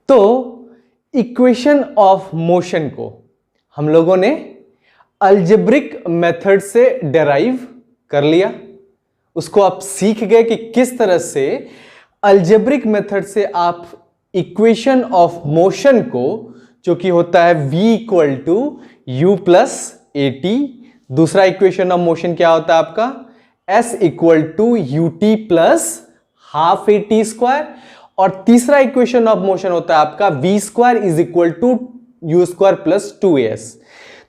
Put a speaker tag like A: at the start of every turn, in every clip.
A: तो equation of motion को हम लोगों ने अलजेब्रिक मेथड से डेराइव कर लिया। उसको आप सीख गए कि किस तरह से अलजेब्रिक मेथड से आप इक्वेशन ऑफ मोशन को, जो कि होता है v equal to you plus A t, दूसरा इक्वेशन ऑफ मोशन क्या होता है आपका s equal to U T plus half A T square, और तीसरा इक्वेशन ऑफ मोशन होता है आपका v square is equal to u square plus 2as।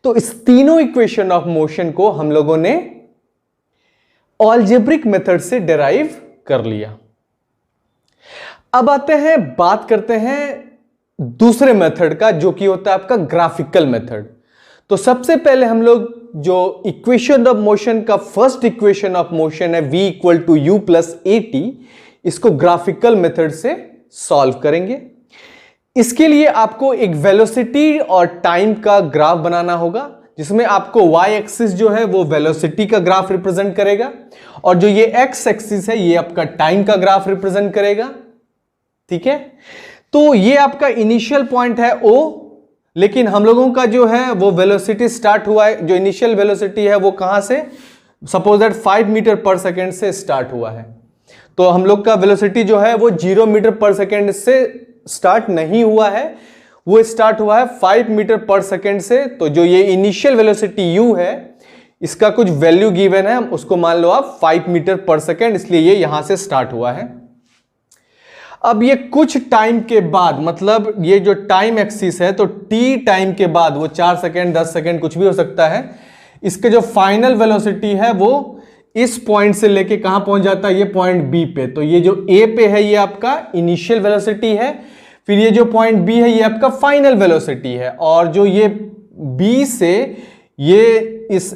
A: तो इस तीनों इक्वेशन ऑफ मोशन को हम लोगों ने अलजेब्रिक मेथड से डेराइव कर लिया। अब आते हैं, बात करते हैं दूसरे मेथड का, जो कि होता है आपका ग्राफिकल मेथड। तो सबसे पहले हम लोग जो इक्वेशन ऑफ मोशन का फर्स्ट इक्वेशन ऑफ मोशन है v equal to you plus A t, इसको ग्राफिकल मेथड से सॉल्व करेंगे। इसके लिए आपको एक वेलोसिटी और टाइम का ग्राफ बनाना होगा, जिसमें आपको y एक्सिस जो है वो वेलोसिटी का ग्राफ रिप्रेजेंट करेगा, और जो ये x एक्सिस है ये आपका टाइम का ग्राफ रिप्रेजेंट करेगा। ठीक है, तो ये आपका इनिशियल पॉइंट है O, लेकिन हम लोगों का जो है वो वेलोसिटी स्टार्ट हुआ है, जो इनिशियल वेलोसिटी है वो कहां से, सपोज दैट 5 मीटर पर सेकेंड से स्टार्ट हुआ है। तो हम लोग का वेलोसिटी जो है वो 0 मीटर पर सेकेंड से स्टार्ट नहीं हुआ है, वो स्टार्ट हुआ है 5 मीटर पर सेकेंड से। तो जो ये इनिशियल वेलोसिटी u है, इसका कुछ वैल्यू गिवन है, उसको मान लो आप 5 मीटर पर सेकेंड, इसलिए ये यहां से स्टार्ट हुआ है। अब ये कुछ टाइम के बाद, मतलब ये जो टाइम एक्सिस है, तो t टाइम के बाद, वो 4 सेकेंड 10 सेकेंड कुछ भी हो सकता है, इसके जो फाइनल वेलोसिटी है वो इस पॉइंट से लेके कहां पहुंच जाता है, ये पॉइंट B पे। तो ये जो A पे है ये आपका इनिशियल वेलोसिटी है, फिर ये जो पॉइंट B है ये आपका फाइनल वेलोसिटी है, और जो ये B से ये इस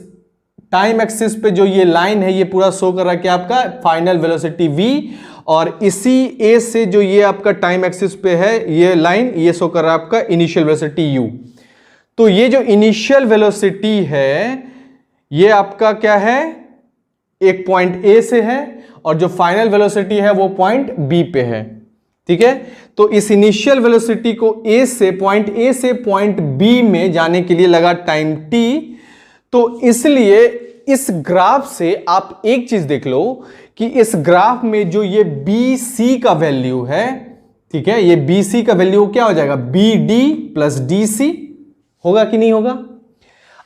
A: टाइम एक्सिस पे जो ये लाइन है ये पूरा शो कर रहा है कि आपका फाइनल वेलोसिटी V, और इसी A से जो ये आपका टाइम एक्सिस पे है ये लाइन, ये शो कर रहा है आपका इनिशियल वेलोसिटी U। तो ये जो इनिशियल वेलोसिटी है ये आपका क्या है, एक पॉइंट A से है, और जो फाइनल वेलोसिटी है वो पॉइंट B पे है। ठीक है, तो इस इनिशियल वेलोसिटी को A से पॉइंट B में जाने के लिए लगा टाइम T। तो इसलिए इस ग्राफ से आप एक चीज देख लो कि इस ग्राफ में जो ये BC का वैल्यू है, ठीक है, ये BC का वैल्यू क्या हो जाएगा, BD प्लस DC होगा कि नहीं होगा।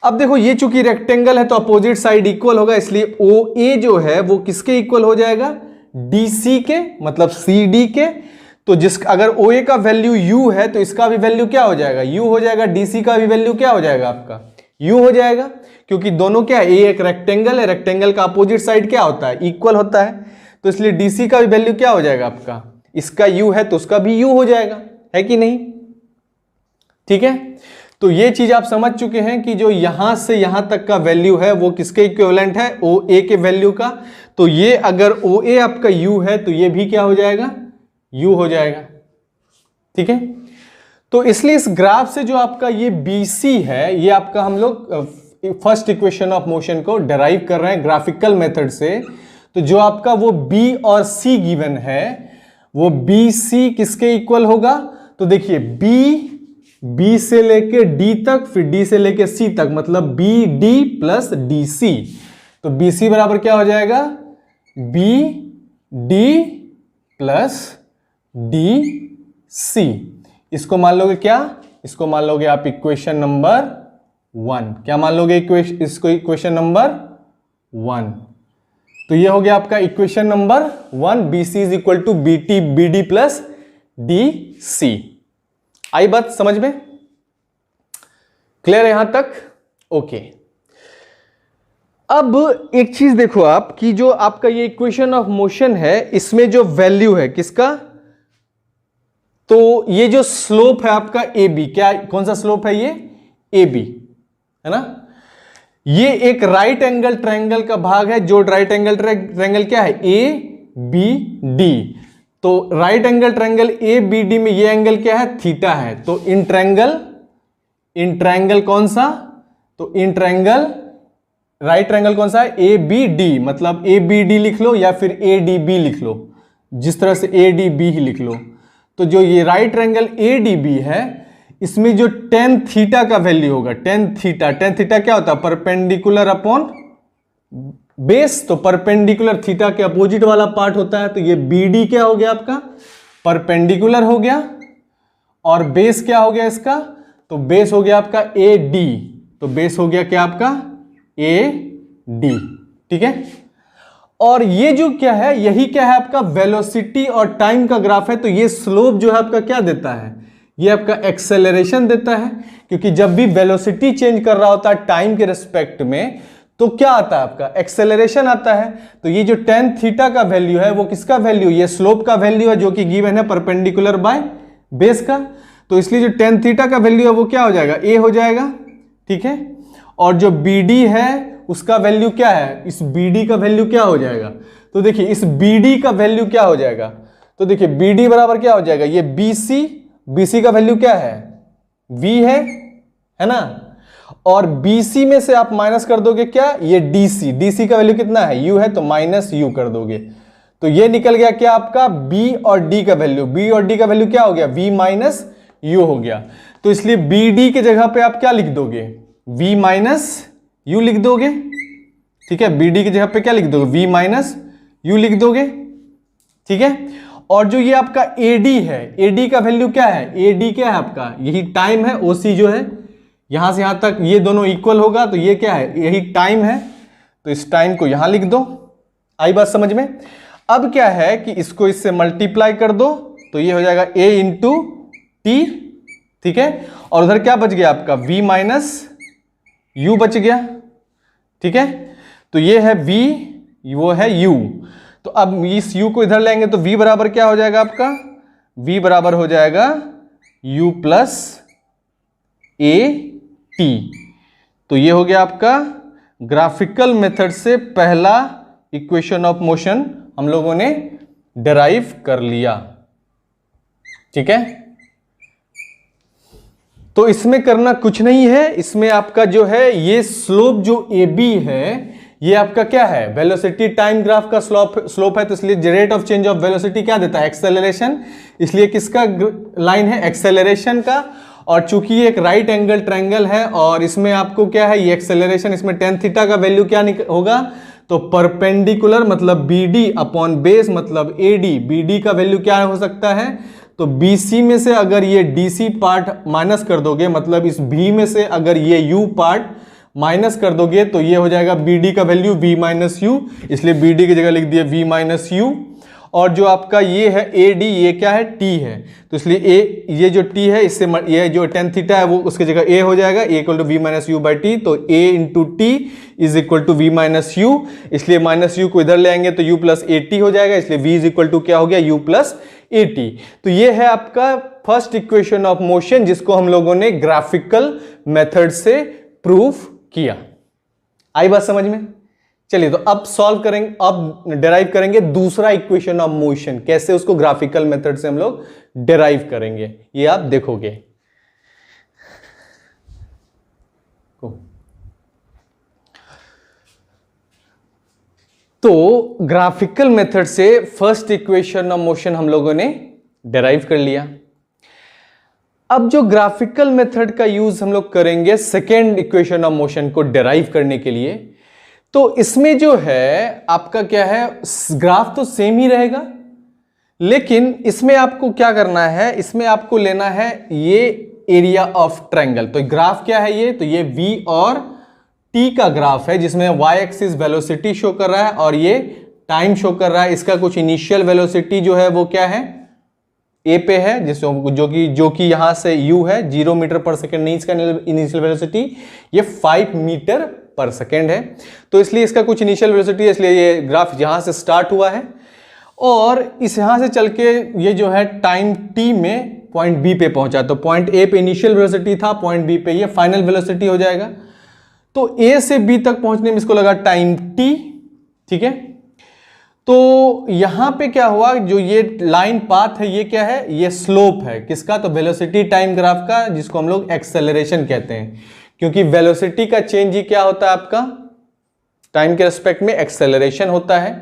A: अब देखो ये चूंकि रेक्टेंगल है तो अपोजिट साइड इक्वल होगा, इसलिए OA जो है वो किसके इक्वल हो जाएगा, DC के, मतलब CD के। तो अगर OA का वैल्यू U है तो इसका भी वैल्यू क्या हो जाएगा, U हो जाएगा। DC का भी वैल्यू क्या हो जाएगा आपका, U हो जाएगा, क्योंकि दोनों क्या है, एक रेक्टेंगल है, रेक्टेंगल का अपोजिट साइड क्या होता है, इक्वल होता है। तो इसलिए DC का भी वैल्यू क्या हो जाएगा आपका, इसका U है तो उसका भी U हो जाएगा, है कि नहीं। ठीक है, तो ये चीज आप समझ चुके हैं कि जो यहां से यहां तक का वैल्यू है वो किसके इक्विवेलेंट है, OA के वैल्यू का। तो ये अगर OA आपका U है तो ये भी क्या हो जाएगा, U हो जाएगा। ठीक है, तो इसलिए इस ग्राफ से जो आपका ये BC है, ये आपका हम लोग फर्स्ट इक्वेशन ऑफ मोशन को डेराइव कर रहे हैं ग्राफिकल मेथड से। तो जो आपका वो B और C गिवन है, वो BC किसके इक्वल होगा, तो देखिए B से लेके D तक, फिर D से लेके C तक, मतलब BD प्लस DC। तो BC बराबर क्या हो जाएगा, BD प्लस DC। इसको मान लोगे क्या, इसको मान लोगे आप इक्वेशन नंबर 1। क्या मान लोगे इसको इक्वेशन नंबर 1। तो ये हो गया आपका equation number 1, BC is equal to BD plus DC। आई बात समझ में, क्लियर यहां तक, ओके। अब एक चीज देखो आप कि जो आपका ये इक्वेशन ऑफ मोशन है, इसमें जो वैल्यू है किसका, तो ये जो स्लोप है आपका AB, क्या कौन सा स्लोप है ये, AB है ना। ये एक राइट एंगल ट्रायंगल का भाग है, जो राइट एंगल ट्रायंगल क्या है, ABD। तो राइट एंगल ट्रायंगल ABD में ये एंगल क्या है, थीटा है। तो इन ट्रायंगल कौन सा, तो इन ट्रायंगल राइट ट्रायंगल कौन सा है, ABD, मतलब ABD लिख लो या फिर ADB लिख लो, जिस तरह से ADB ही लिख लो। तो जो ये राइट एंगल ADB है, इसमें जो tan थीटा का वैल्यू होगा, tan थीटा क्या होता है, परपेंडिकुलर अपॉन बेस, तो परपेंडिकुलर थीटा के अपोजिट वाला पार्ट होता है। तो ये BD क्या हो गया आपका, परपेंडिकुलर हो गया, और बेस क्या हो गया इसका, तो बेस हो गया आपका AD, तो बेस हो गया क्या आपका AD, ठीक है। और ये जो क्या है, यही क्या है आपका वेलोसिटी और टाइम का ग्राफ है। तो ये स्लोप जो है आपका क्या देता है, ये आपका एक्सेलरेशन देता है, क्योंकि जब भी वेलोसिटी चेंज कर रहा होता है टाइम के रिस्पेक्ट में, तो क्या आता है आपका एक्सेलरेशन आता है। तो ये जो tan थीटा का वैल्यू है वो किसका वैल्यू, ये स्लोप का वैल्यू है, जो कि गिवन है परपेंडिकुलर बाय बेस का। तो इसलिए जो tan थीटा का वैल्यू है वो क्या हो जाएगा, A हो जाएगा, ठीक है। और जो BD है उसका वैल्यू क्या है, इस BD का वैल्यू क्या हो जाएगा, तो देखिए इस BD का वैल्यू क्या हो जाएगा, तो देखिए BD बराबर क्या हो जाएगा, ये BC का वैल्यू क्या है, V है ना। और BC में से आप माइनस कर दोगे क्या, ये DC का वैल्यू कितना है, U है, तो माइनस U कर दोगे। तो ये निकल गया क्या आपका B और D का वैल्यू, B और D का वैल्यू क्या हो गया, V माइनस U हो गया। तो इसलिए BD के जगह पे आप क्या लिख दोगे, V माइनस U लिख दोगे, ठीक है। BD की जगह पे क्या लिख दोगे, V माइनस U लिख दोगे, ठीक है। और जो ये आपका AD है, AD का वैल्यू क्या है, AD क्या है आपका, यही टाइम है, OC जो है यहां से यहां तक ये दोनों इक्वल होगा, तो ये क्या है, यही टाइम है, तो इस टाइम को यहां लिख दो। आई बात समझ में। अब क्या है कि इसको इससे मल्टीप्लाई कर दो, तो ये हो जाएगा A इंटू T, ठीक है। और उधर क्या बच गया आपका V माइनस U बच गया, ठीक है। तो ये है V, वो है U। तो अब इस U को इधर लेंगे तो V बराबर क्या हो जाएगा आपका, V बराबर हो जाएगा U प्लस AT। तो ये हो गया आपका ग्राफिकल मेथड से पहला इक्वेशन ऑफ मोशन हम लोगों ने डिराइव कर लिया, ठीक है। तो इसमें करना कुछ नहीं है, इसमें आपका जो है ये स्लोप जो AB है, ये आपका क्या है, वेलोसिटी टाइम ग्राफ का स्लोप है। तो इसलिए rate of change of velocity क्या देता है, एक्सेलरेशन, इसलिए किसका लाइन है, एक्सेलरेशन का। और चूंकि ये एक राइट एंगल ट्रायंगल है और इसमें आपको क्या है, ये एक्सेलरेशन, इसमें tan थीटा का वैल्यू क्या होगा, तो परपेंडिकुलर मतलब BD अपॉन बेस मतलब AD, BD का वैल्यू क्या हो सकता है, तो BC में से अगर ये DC पार्ट माइनस कर दोगे, मतलब इस B में से अगर ये U पार्ट माइनस कर दोगे, तो ये हो जाएगा BD का वैल्यू V माइनस U, इसलिए BD की जगह लिख दिए V माइनस U। और जो आपका ये है AD, ये क्या है, T है, तो इसलिए ये जो T है इससे ये जो tan थीटा है वो उसकी जगह A हो जाएगा, A equal to V minus U by T। तो A into T is equal to V minus U, इसलिए माइनस U को इधर ले आएंगे तो U प्लस AT हो जाएगा, इसलिए V इज इक्वल टू क्या हो गया, U प्लस AT। तो ये है आपका फर्स्ट इक्वेशन ऑफ मोशन, जिसको हम लोगों ने ग्राफिकल मेथड से प्रूफ किया। आई बात समझ में। चलिए तो अब सॉल्व करेंगे, अब डिराइव करेंगे दूसरा इक्वेशन ऑफ मोशन, कैसे उसको ग्राफिकल मेथड से हम लोग डिराइव करेंगे, ये आप देखोगे। तो ग्राफिकल मेथड से फर्स्ट इक्वेशन ऑफ मोशन हम लोगों ने डिराइव कर लिया। अब जो ग्राफिकल मेथड का यूज हम लोग करेंगे सेकेंड इक्वेशन ऑफ मोशन को डिराइव करने के लिए, तो इसमें जो है आपका क्या है, ग्राफ तो सेम ही रहेगा, लेकिन इसमें आपको क्या करना है, इसमें आपको लेना है ये एरिया ऑफ ट्रायंगल। तो ग्राफ क्या है ये, तो ये V और T का ग्राफ है, जिसमें y एक्सिस वेलोसिटी शो कर रहा है और ये टाइम शो कर रहा है। इसका कुछ इनिशियल वेलोसिटी जो है वो क्या है, A पे है, जो कि यहां से U है, 0 मीटर पर सेकेंड नहीं, इसका इनिशियल वेलोसिटी ये 5 मीटर पर सेकेंड है। तो इसलिए इसका कुछ इनिशियल वेलोसिटी है, इसलिए ये ग्राफ यहां से स्टार्ट हुआ है और इस यहां से चल के ये जो है टाइम t में पॉइंट B पे पहुंचा। तो पॉइंट A पे इनिशियल वेलोसिटी था, पॉइंट B पे ये फाइनल वेलोसिटी हो जाएगा। तो A से B तक पहुंचने में इसको लगा टाइम t, ठीक है। तो यहां पे क्या हुआ, जो ये लाइन पाथ है ये क्या है, ये स्लोप है किसका, तो वेलोसिटी टाइम ग्राफ का, जिसको हम लोग एक्सेलरेशन कहते हैं, क्योंकि वेलोसिटी का चेंज ही क्या होता है आपका, टाइम के रिस्पेक्ट में एक्सेलरेशन होता है।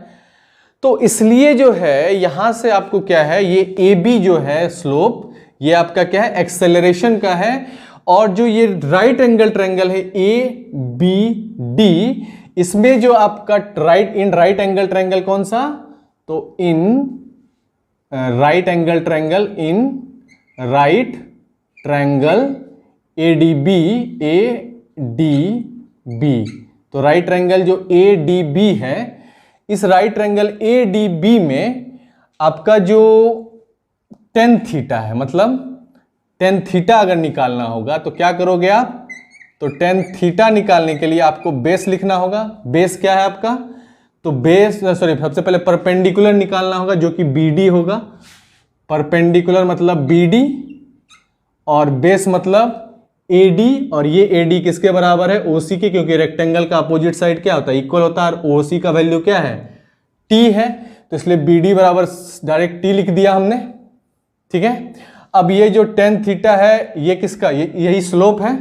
A: तो इसलिए जो है यहां से आपको क्या है, ये ए बी जो है स्लोप, ये आपका क्या है, एक्सेलरेशन का है। और जो ये राइट एंगल ट्रायंगल है ए बी डी, इसमें जो आपका राइट एंगल ट्रायंगल कौन सा, तो in right angle triangle, in right triangle A D B. तो राइट ट्रायंगल जो ए डी बी है, इस right triangle A D B में आपका जो टेन थीटा है, मतलब टेन थीटा अगर निकालना होगा तो क्या करोगे आप, तो टेन थीटा निकालने के लिए आपको बेस लिखना होगा। बेस क्या है आपका, तो बेस सॉरी सबसे पहले परपेंडिकुलर निकालना होगा जो कि बी डी होगा। परपेंडिकुलर मतलब बी डी और बेस मतलब ए डी, और ये ए डी किसके बराबर है, ओ सी के, क्योंकि रेक्टेंगल का अपोजिट साइड क्या होता है, इक्वल होता है, और ओ सी का वैल्यू क्या है, टी है। तो इसलिए बी डी बराबर डायरेक्ट टी लिख दिया हमने, ठीक है। अब ये जो टेन थीटा है ये किसका, यही स्लोप है,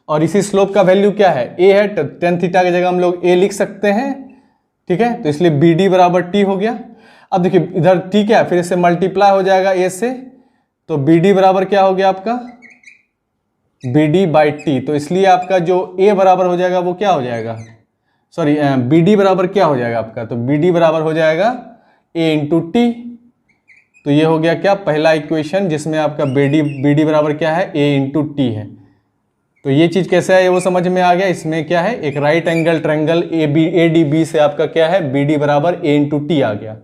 A: और इसी स्लोप का वैल्यू क्या है, ए है। तो टेन थीटा की जगह हम लोग ए लिख सकते हैं, ठीक है। तो इसलिए बी डी बराबर टी हो गया। अब देखिए इधर टी क्या है, फिर इससे मल्टीप्लाई हो जाएगा ए से, तो बी डी बराबर क्या हो गया आपका, बी डी बाई टी। तो इसलिए आपका जो ए बराबर हो जाएगा वो क्या हो जाएगा, सॉरी बी डी बराबर क्या हो जाएगा आपका, तो बी डी बराबर हो जाएगा ए इंटू टी। तो ये हो गया क्या, पहला इक्वेशन, जिसमें आपका बी डी बराबर क्या है, ए इंटू टी है। तो ये चीज कैसे है वो समझ में आ गया। इसमें क्या है, एक right angle triangle A D B से आपका क्या है, बी डी बराबर ए इंटू टी आ गया।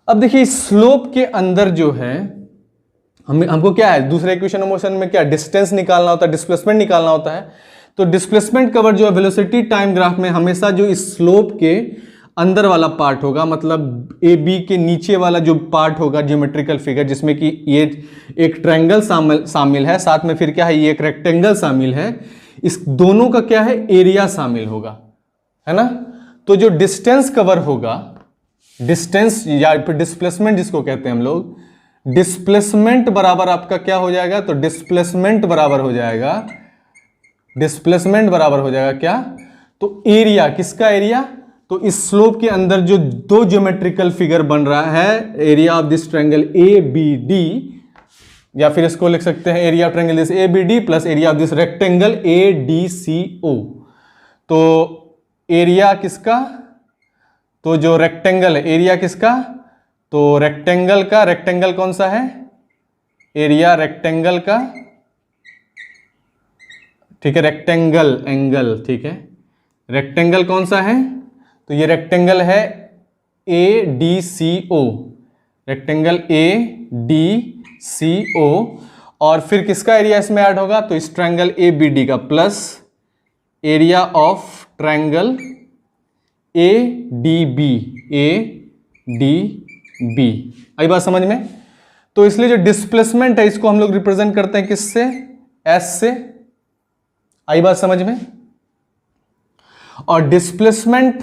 A: अब देखिए स्लोप के अंदर जो है हमको क्या है, दूसरे इक्वेशन मोशन में क्या डिस्टेंस निकालना होता है, डिस्प्लेसमेंट निकालना होता है। तो डिस्प्लेसमेंट कवर जो है वेलोसिटी टाइम ग्राफ में हमेशा जो इस स्लोप के अंदर वाला पार्ट होगा, मतलब ए बी के नीचे वाला जो पार्ट होगा ज्योमेट्रिकल फिगर, जिसमें कि ये एक ट्रायंगल शामिल है, साथ में फिर क्या है, ये एक रेक्टेंगल शामिल है, इस दोनों का क्या है, एरिया शामिल होगा, है ना। तो जो डिस्टेंस कवर होगा, डिस्टेंस या फिर डिस्प्लेसमेंट जिसको कहते हैं हम लोग, डिस्प्लेसमेंट बराबर आपका क्या हो जाएगा, तो डिस्प्लेसमेंट बराबर हो जाएगा क्या, तो एरिया, किसका एरिया, तो इस स्लोप के अंदर जो दो ज्योमेट्रिकल फिगर बन रहा है, area of this triangle A B D, या फिर इसको लिख सकते हैं area of triangle this A B D plus area of this rectangle A D C O. तो एरिया किसका, तो जो रेक्टेंगल है, एरिया किसका, तो रेक्टेंगल कौन सा है, एरिया रेक्टेंगल का, ठीक है, रेक्टेंगल एंगल, ठीक है, रेक्टेंगल कौन सा है, तो ये रेक्टेंगल है A D C O, rectangle A D C O. और फिर किसका एरिया इसमें ऐड होगा, तो इस ट्रायंगल ए बी डी का plus area of triangle A D B. आई बात समझ में। तो इसलिए जो डिस्प्लेसमेंट है इसको हम लोग रिप्रेजेंट करते हैं किससे, एस से। आई बात समझ में। और डिस्प्लेसमेंट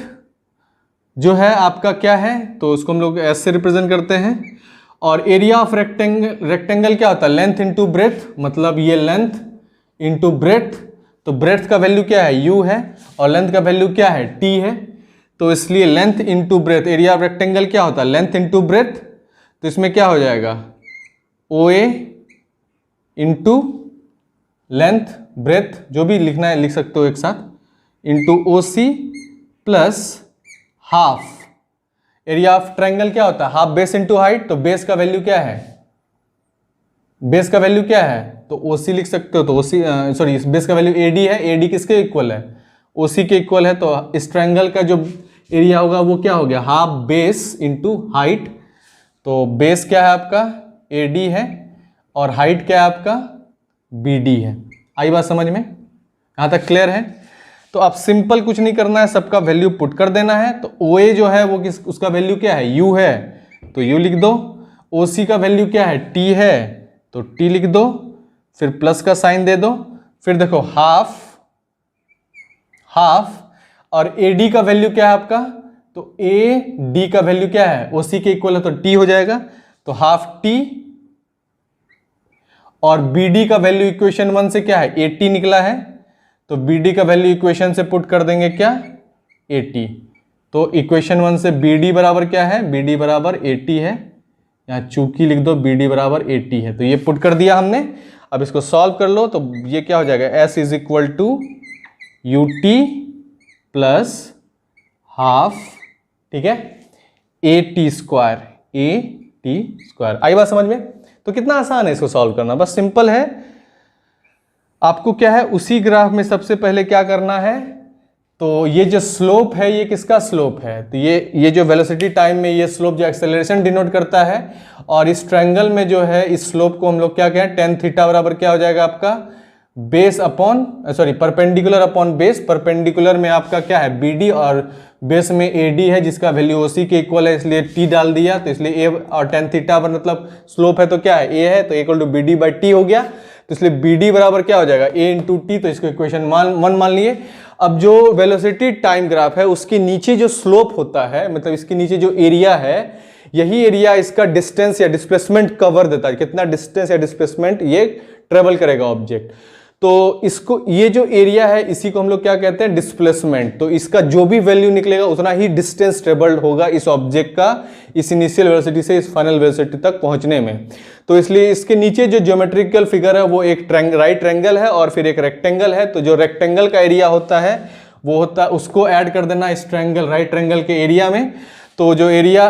A: जो है आपका क्या है, तो उसको हम लोग एस से रिप्रेजेंट करते हैं। और एरिया ऑफ रेक्टेंगल क्या होता है, लेंथ इंटू ब्रेथ, मतलब ये लेंथ इंटू ब्रेथ। तो ब्रेथ का वैल्यू क्या है, यू है, और लेंथ का वैल्यू क्या है, टी है। तो इसलिए length into breadth, area of rectangle क्या होता है, लेंथ इंटू ब्रेथ। तो इसमें क्या हो जाएगा, O A into length breadth, जो भी लिखना है लिख सकते हो एक साथ, into O C plus half. Area of triangle क्या होता है, हाफ बेस इंटू हाइट। तो बेस का वैल्यू क्या है, बेस का वैल्यू क्या है, तो ओ सी लिख सकते हो। तो ओ सी सॉरी, बेस का वैल्यू ए डी है, ए डी किसके इक्वल है, ओ सी के इक्वल है। तो इस ट्रायंगल का जो एरिया होगा वो क्या हो गया, हाफ बेस इंटू हाइट। तो बेस क्या है आपका, ए डी है, और हाइट क्या है आपका, बी डी है। आई बात समझ में, यहां तक क्लियर है। तो आप सिंपल कुछ नहीं करना है, सबका वैल्यू पुट कर देना है। तो ओ ए जो है वो उसका वैल्यू क्या है, यू है, तो यू लिख दो। ओ सी का वैल्यू क्या है, टी है, तो टी लिख दो, फिर प्लस का साइन दे दो, फिर देखो हाफ, और ए डी का वैल्यू क्या है आपका, तो ए डी का वैल्यू क्या है, ओ सी के इक्वल है, तो टी हो जाएगा। तो हाफ टी, और बी डी का वैल्यू इक्वेशन 1 से क्या है, 80 निकला है। तो बी डी का वैल्यू इक्वेशन से पुट कर देंगे क्या, 80। तो इक्वेशन 1 से बी डी बराबर क्या है, बी डी बराबर 80 है, यहाँ चूकी लिख दो, बी डी बराबर 80 है। तो ये पुट कर दिया हमने। अब इसको सॉल्व कर लो, तो ये क्या हो जाएगा, S is equal to U T plus half, ठीक है, A T square, A T square. आई बात समझ में? तो कितना आसान है इसको सॉल्व करना, बस सिंपल है। आपको क्या है, उसी ग्राफ में सबसे पहले क्या करना है, तो ये जो स्लोप है ये किसका स्लोप है, तो ये जो वेलोसिटी टाइम में ये स्लोप जो एक्सेलरेशन डिनोट करता है, और इस ट्रायंगल में जो है इस स्लोप को हम लोग क्या कहें, टेन थीटा बराबर क्या हो जाएगा आपका, base upon sorry perpendicular upon base. Perpendicular में आपका क्या है, बी डी, और बेस में ए डी है जिसका वैल्यू ओसी के इक्वल है, इसलिए टी डाल दिया, तो इसलिए ए और टेन थीटा पर मतलब स्लोप है तो क्या है, ए है, तो equal to B D by T हो गया। तो इसलिए बी डी बराबर क्या हो जाएगा, ए इंटू टी, तो इसको इक्वेशन 1 मान लिए। अब जो वेलोसिटी टाइम ग्राफ है उसके नीचे जो स्लोप होता है, मतलब इसके नीचे जो एरिया है, यही एरिया इसका डिस्टेंस या डिस्प्लेसमेंट कवर देता है, कितना डिस्टेंस या डिस्प्लेसमेंट ये ट्रेवल करेगा ऑब्जेक्ट। तो इसको, ये जो एरिया है इसी को हम लोग क्या कहते हैं, डिस्प्लेसमेंट। तो इसका जो भी वैल्यू निकलेगा उतना ही डिस्टेंस ट्रेवल्ड होगा इस ऑब्जेक्ट का, इस इनिशियल वेलोसिटी से इस फाइनल वेलोसिटी तक पहुंचने में। तो इसलिए इसके नीचे जो ज्योमेट्रिकल फिगर है वो एक राइट ट्रायंगल है और फिर एक रेक्टेंगल है। तो जो रेक्टेंगल का एरिया होता है वो होता है, उसको ऐड कर देना इस ट्रायंगल, राइट ट्रायंगल के एरिया में। तो जो एरिया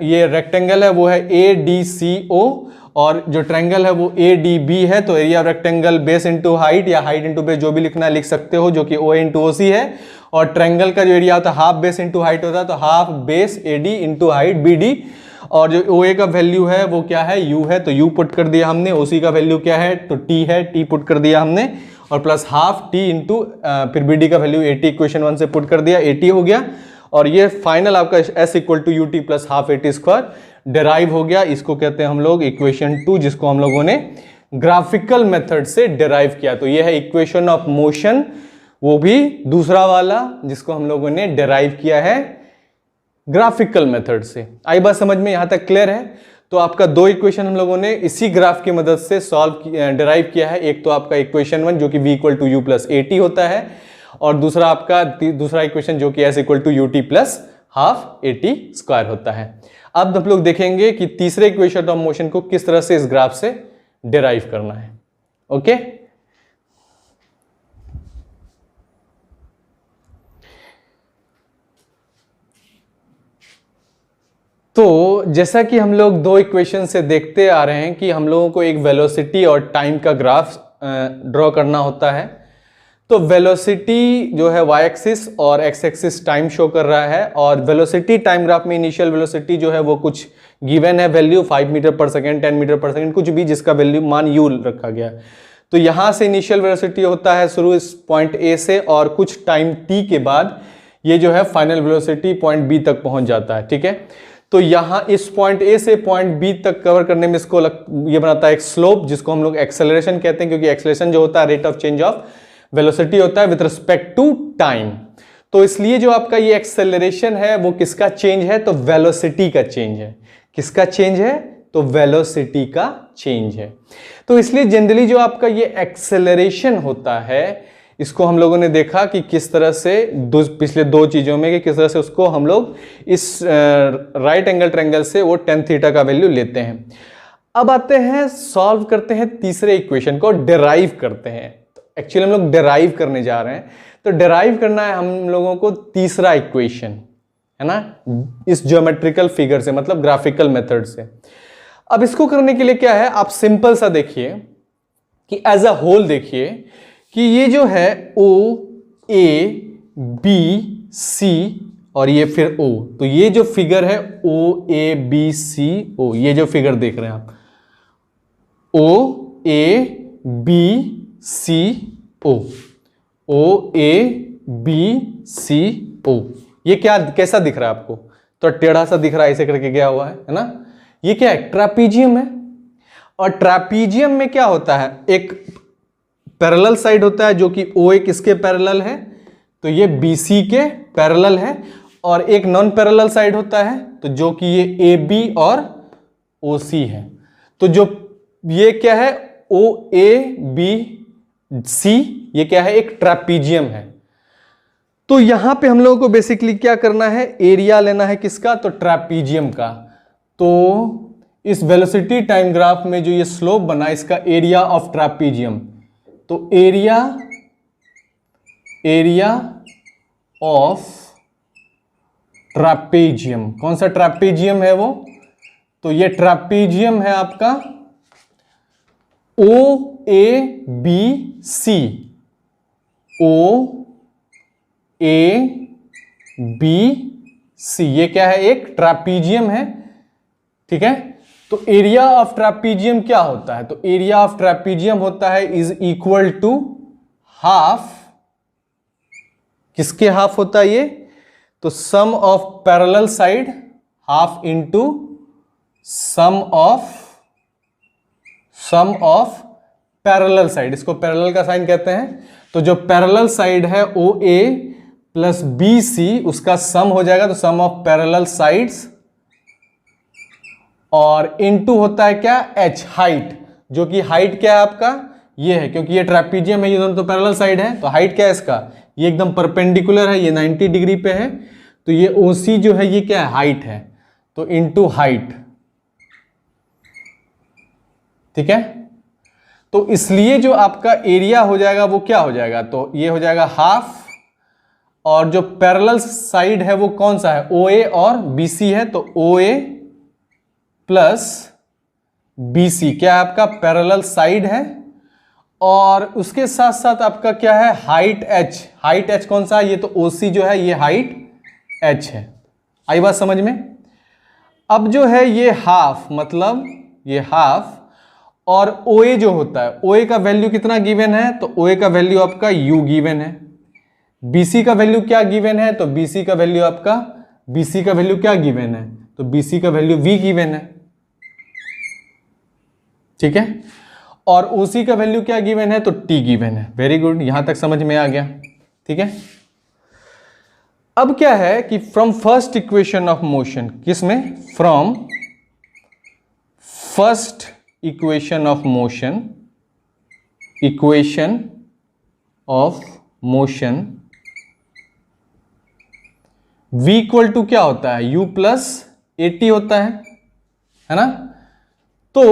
A: ये रेक्टेंगल है वो है ए डी सी ओ, और जो ट्रायंगल है वो ए डी बी है। तो area of rectangle base into height या हाइट इंटू बेस, जो भी लिखना है लिख सकते हो, जो कि ओ इंटू ओ सी है। और ट्रायंगल का जो एरिया होता है हाफ बेस इंटू हाइट होता है, तो half base A D into height B D. और जो ओ ए का वैल्यू है वो क्या है, यू है, तो यू पुट कर दिया हमने। ओ सी का वैल्यू क्या है, तो टी है, टी पुट कर दिया हमने, और प्लस हाफ टी इंटू फिर बी डी का वैल्यू 80 इक्वेशन 1 से पुट कर दिया, 80 हो गया। और ये फाइनल आपका S equal to U T plus half A T square derive हो गया। इसको कहते हैं हम लोग इक्वेशन 2, जिसको हम लोगों ने ग्राफिकल मेथड से डिराइव किया। तो ये है इक्वेशन ऑफ मोशन, वो भी दूसरा वाला जिसको हम लोगों ने डिराइव किया है ग्राफिकल मेथड से। आई बात समझ में, यहां तक क्लियर है? तो आपका दो इक्वेशन हम लोगों ने इसी ग्राफ की मदद से सॉल्व डिराइव किया है। एक तो आपका इक्वेशन 1 जो कि v equal to you plus A T होता है, और दूसरा आपका दूसरा इक्वेशन जो कि s equal to U T plus half A T square होता है। अब हम लोग देखेंगे कि तीसरे इक्वेशन ऑफ मोशन को किस तरह से इस ग्राफ से डिराइव करना है। ओके, तो जैसा कि हम लोग दो इक्वेशन से देखते आ रहे हैं कि हम लोगों को एक वेलोसिटी और टाइम का ग्राफ ड्रॉ करना होता है। तो वेलोसिटी जो है वाई एक्सिस और एक्स एक्सिस टाइम शो कर रहा है, और वेलोसिटी टाइम ग्राफ में इनिशियल वेलोसिटी जो है वो कुछ गिवन है वैल्यू 5 मीटर पर सेकेंड, 10 मीटर पर सेकेंड, कुछ भी जिसका वैल्यू मान यू रखा गया। तो यहां से इनिशियल वेलोसिटी होता है शुरू इस पॉइंट ए से, और कुछ टाइम टी के बाद ये जो है फाइनल वेलोसिटी पॉइंट बी तक पहुंच जाता है। ठीक है, तो यहां इस पॉइंट ए से पॉइंट बी तक कवर करने में इसको ये बनाता है एक स्लोप, जिसको हम लोग एक्सेलरेशन कहते हैं, क्योंकि एक्सेलरेशन जो होता है rate of change of velocity होता है विद रिस्पेक्ट टू टाइम। तो इसलिए जो आपका ये एक्सेलरेशन है वो किसका चेंज है, तो वेलोसिटी का चेंज है। किसका चेंज है, तो वेलोसिटी का चेंज है। तो इसलिए जनरली जो आपका ये एक्सेलरेशन होता है, इसको हम लोगों ने देखा कि किस तरह से पिछले दो चीजों में कि किस तरह से उसको हम लोग इस राइट एंगल ट्रायंगल से वो टेन थीटा का वैल्यू लेते हैं। अब आते हैं सॉल्व करते हैं तीसरे इक्वेशन को, डिराइव करते हैं। एक्चुअली हम लोग डिराइव करने जा रहे हैं, तो डिराइव करना है हम लोगों को तीसरा इक्वेशन, है ना, इस ज्योमेट्रिकल फिगर से, मतलब ग्राफिकल मेथड से। अब इसको करने के लिए क्या है, आप सिंपल सा देखिए कि एज अ होल देखिए कि ये जो है ओ ए बी सी और ये फिर ओ, तो ये जो फिगर है ओ ए बी सी ओ, ये जो फिगर देख रहे हैं आप ओ A B C O, O A B C ओ, ये क्या कैसा दिख रहा है आपको, तो टेढ़ा सा दिख रहा है, ऐसे करके गया हुआ है ना। ये क्या है, ट्रापीजियम है, और ट्रापीजियम में क्या होता है, एक पैरेलल साइड होता है जो कि ओ ए किसके पैरेलल है, तो ये बी सी के पैरेलल है, और एक नॉन पैरेलल साइड होता है तो जो कि ये ए बी और ओ सी है। तो जो ये क्या है, ओ ए बी सी, ये क्या है, एक ट्रापीजियम है। तो यहां पे हम लोगों को बेसिकली क्या करना है, एरिया लेना है किसका, तो ट्रैपीजियम का। तो इस वेलोसिटी टाइम ग्राफ में जो ये स्लोप बना इसका एरिया ऑफ ट्रैपीजियम, तो एरिया ऑफ ट्रैपीजियम, कौन सा ट्रैपीजियम है वो, तो ये ट्रैपीजियम है आपका OABC, OABC, ये क्या है, एक ट्रैपीजियम है, ठीक है। तो एरिया ऑफ ट्रैपीजियम क्या होता है, तो एरिया ऑफ ट्रैपीजियम होता है इज इक्वल टू हाफ, किसके हाफ होता है ये, तो sum of parallel side, half into sum of parallel side, इसको पैरेलल का साइन कहते हैं। तो जो पैरेलल साइड है OA प्लस BC, उसका सम हो जाएगा, तो सम ऑफ पैरेलल साइड्स, और इनटू होता है क्या, H, हाइट, जो कि हाइट क्या है आपका, ये है, क्योंकि ये ट्रैपीजियम है, ये दोनों तो पैरेलल साइड है, तो हाइट क्या है इसका, ये एकदम परपेंडिकुलर है, ये 90 डिग्री पे है, तो ये OC जो है ये क्या है, हाइट है, तो इनटू हाइट, ठीक है। तो इसलिए जो आपका एरिया हो जाएगा वो क्या हो जाएगा, तो ये हो जाएगा हाफ, और जो पैरेलल साइड है वो कौन सा है, OA और BC है, तो OA प्लस BC क्या है आपका, पैरेलल साइड है, और उसके साथ साथ आपका क्या है, हाइट H, हाइट H कौन सा है, ये तो OC जो है ये हाइट H है। आई बात समझ में। अब जो है ये हाफ, मतलब ये हाफ, और OA जो होता है, OA का वैल्यू कितना गिवन है, तो OA का वैल्यू आपका U गिवन है। BC का वैल्यू क्या गिवन है, तो BC का वैल्यू आपका, BC का वैल्यू क्या गिवन है, तो BC का वैल्यू V गिवन है, ठीक है। और OC का वैल्यू क्या गिवन है, तो T गिवन है। वेरी गुड, यहां तक समझ में आ गया, ठीक है। अब क्या है कि from first equation of motion, किसमें, from first equation of motion, equation of motion, V equal to क्या होता है, U प्लस AT होता है ना। तो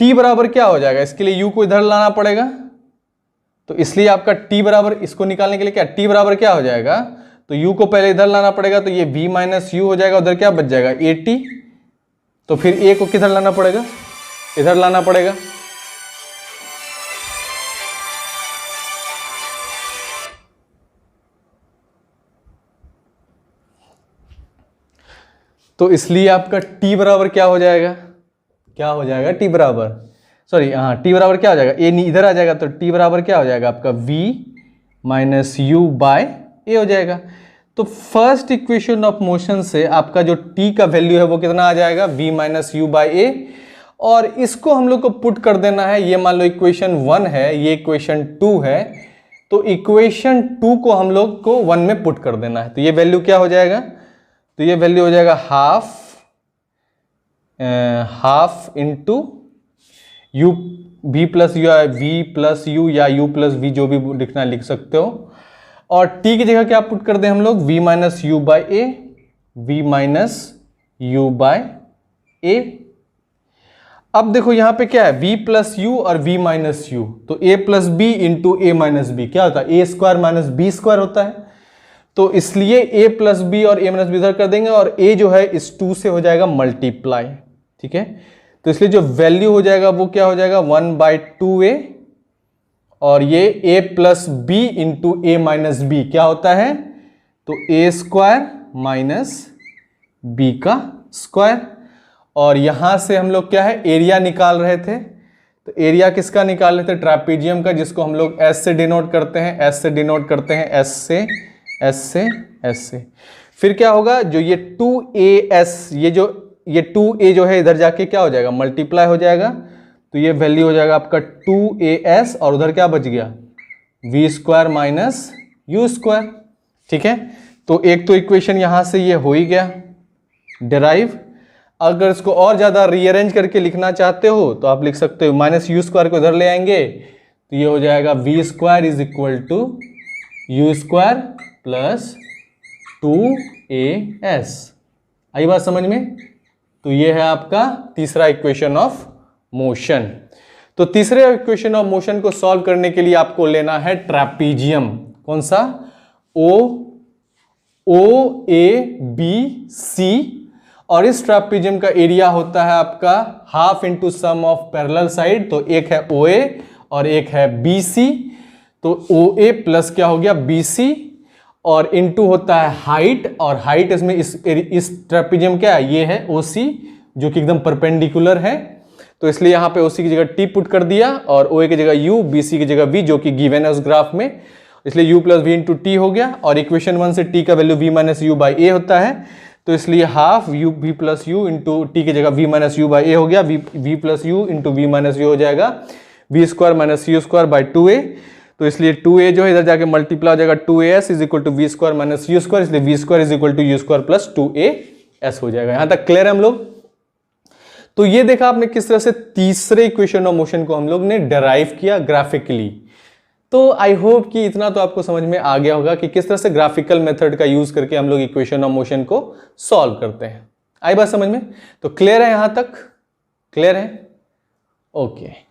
A: T बराबर क्या हो जाएगा, इसके लिए U को इधर लाना पड़ेगा, तो इसलिए आपका T बराबर, इसको निकालने के लिए क्या, T बराबर क्या हो जाएगा, तो U को पहले इधर लाना पड़ेगा, तो ये V माइनस U हो जाएगा, उधर क्या बच जाएगा AT, तो फिर A को किधर लाना पड़ेगा, इधर लाना पड़ेगा, तो इसलिए आपका T बराबर क्या हो जाएगा, T बराबर, सॉरी हाँ, T बराबर क्या हो जाएगा, A इधर आ जाएगा, तो T बराबर क्या हो जाएगा आपका V minus U by A हो जाएगा। तो फर्स्ट इक्वेशन ऑफ मोशन से आपका जो T का वैल्यू है वो कितना आ जाएगा, V minus U by A, और इसको हम लोग को पुट कर देना है, ये मान लो इक्वेशन 1 है, ये इक्वेशन 2 है, तो इक्वेशन 2 को हम लोग को 1 में पुट कर देना है, तो ये वैल्यू क्या हो जाएगा, तो ये वैल्यू हो जाएगा half into U, V plus U या U प्लस V, जो भी लिखना लिख सकते हो, और T की जगह क्या पुट कर दें हम लोग, V minus U by A, V minus U by A। अब देखो यहां पे क्या है, V प्लस U और V माइनस U, तो A plus B into A minus B क्या होता है, A square minus B square होता है, तो इसलिए A प्लस B और A माइनस B इधर कर देंगे, और A जो है इस 2 से हो जाएगा मल्टीप्लाई, ठीक है। तो इसलिए जो वैल्यू हो जाएगा वो क्या हो जाएगा, 1/2A, और ये A plus B into A minus B क्या होता है, तो A स्क्वायर माइनस B का स्क्वायर, और यहां से हम लोग क्या है, एरिया निकाल रहे थे, तो एरिया किसका निकाल रहे थे, ट्रैपीजियम का, जिसको हम लोग S से डिनोट करते हैं, S से। फिर क्या होगा, जो ये 2AS, ये 2A जो है इधर जाके क्या हो जाएगा, मल्टीप्लाई हो जाएगा, तो ये वैल्यू हो जाएगा आपका 2AS, और उधर क्या बच गया, V square minus U square, ठीक है। तो एक तो इक्वेशन यहां से ये हो ही गया डिराइव। अगर इसको और ज्यादा रीअरेंज करके लिखना चाहते हो तो आप लिख सकते हो, माइनस U स्क्वायर को इधर ले आएंगे, तो ये हो जाएगा V square is equal to U square plus 2as। आई बात समझ में? तो ये है आपका तीसरा इक्वेशन ऑफ मोशन। तो तीसरे इक्वेशन ऑफ मोशन को सॉल्व करने के लिए आपको लेना है ट्रैपीजियम। कौन सा? OABC। और इस ट्रैपीजियम का एरिया होता है आपका half into sum of parallel side. तो एक है OA और एक है BC। तो OA प्लस क्या हो गया BC और इंटू होता है हाइट, और हाइट इसमें इस ट्रैपीजियम क्या है? ये है OC जो कि एकदम परपेंडिकुलर है। तो इसलिए यहां पे OC की जगह T पुट कर दिया और OA की जगह U, BC की जगह V जो कि गिवन है उस ग्राफ में, इसलिए U plus V into T हो गया। और इक्वेशन 1 से T का value V minus U by A होता है, तो इसलिए half U V plus U into T की जगह V minus U by A हो गया। V plus U into V minus U हो जाएगा V square minus U square by 2A। तो इसलिए 2A जो है इधर जाके मल्टीप्लाई हो जाएगा 2AS is equal to V square minus U square, इसलिए V square is equal to U square plus 2AS हो जाएगा। यहां तक क्लियर है हम लोग? तो ये देखा आपने किस तरह से तीसरे इक्वेशन ऑफ मोशन को हम लोग ने डेराइव किया ग्राफिकली। तो आई होप कि इतना तो आपको समझ में आ गया होगा कि किस तरह से ग्राफिकल मेथड का यूज करके हम लोग इक्वेशन ऑफ मोशन को सॉल्व करते हैं। आई बात समझ में? तो क्लियर है? यहां तक क्लियर है? ओके।